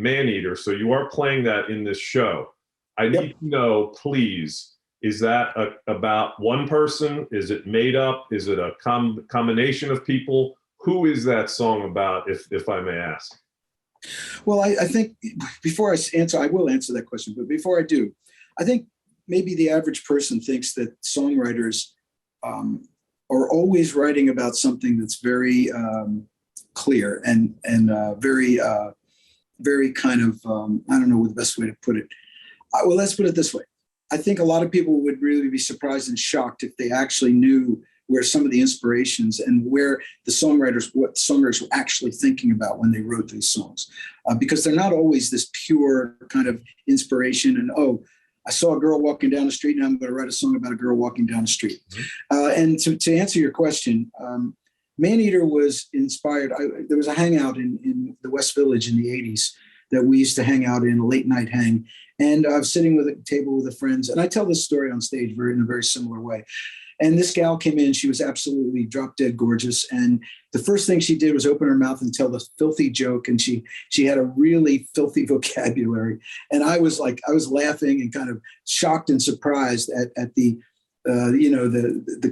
Maneater. So you are playing that in this show. I need Yep. to know, please, is that about one person? Is it made up? Is it a combination of people? Who is that song about, if I may ask? Well, I think before I answer, I will answer that question. But before I do, I think maybe the average person thinks that songwriters are always writing about something that's very clear and very kind of, I don't know what the best way to put it. Well, let's put it this way. I think a lot of people would really be surprised and shocked if they actually knew where some of the inspirations and where what the songwriters were actually thinking about when they wrote these songs. Because they're not always this pure kind of inspiration and, oh, I saw a girl walking down the street and I'm going to write a song about a girl walking down the street. And to answer your question, Maneater was inspired. There was a hangout in the West Village in the 80s that we used to hang out in, a late night hang. And I was sitting with a table with the friends. And I tell this story on stage in a very similar way. And this gal came in, she was absolutely drop dead gorgeous. And the first thing she did was open her mouth and tell this filthy joke. And she had a really filthy vocabulary. And I was laughing and kind of shocked and surprised at the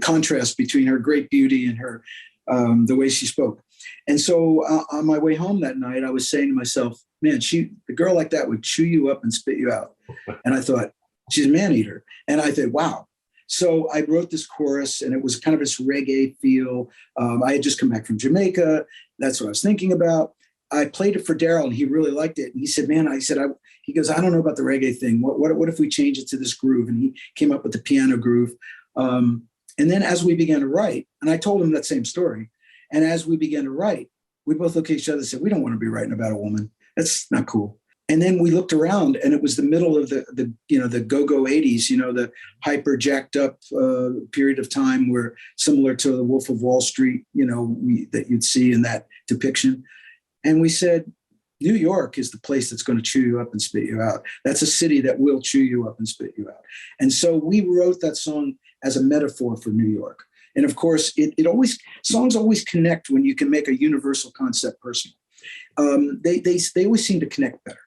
contrast between her great beauty and her, the way she spoke. And so on my way home that night, I was saying to myself, man, a girl like that would chew you up and spit you out. And I thought, she's a man-eater. And I thought, wow. So I wrote this chorus and it was kind of this reggae feel. I had just come back from Jamaica. That's what I was thinking about. I played it for Daryl and he really liked it. And he said, man, he goes, I don't know about the reggae thing. What if we change it to this groove? And he came up with the piano groove. And then as we began to write, and I told him that same story. And as we began to write, we both looked at each other and said, we don't want to be writing about a woman. That's not cool. And then we looked around and it was the middle of the go-go 80s, the hyper jacked up period of time where similar to the Wolf of Wall Street, that you'd see in that depiction. And we said, New York is the place that's going to chew you up and spit you out. That's a city that will chew you up and spit you out. And so we wrote that song as a metaphor for New York. And of course, songs always connect when you can make a universal concept personal. They always seem to connect better.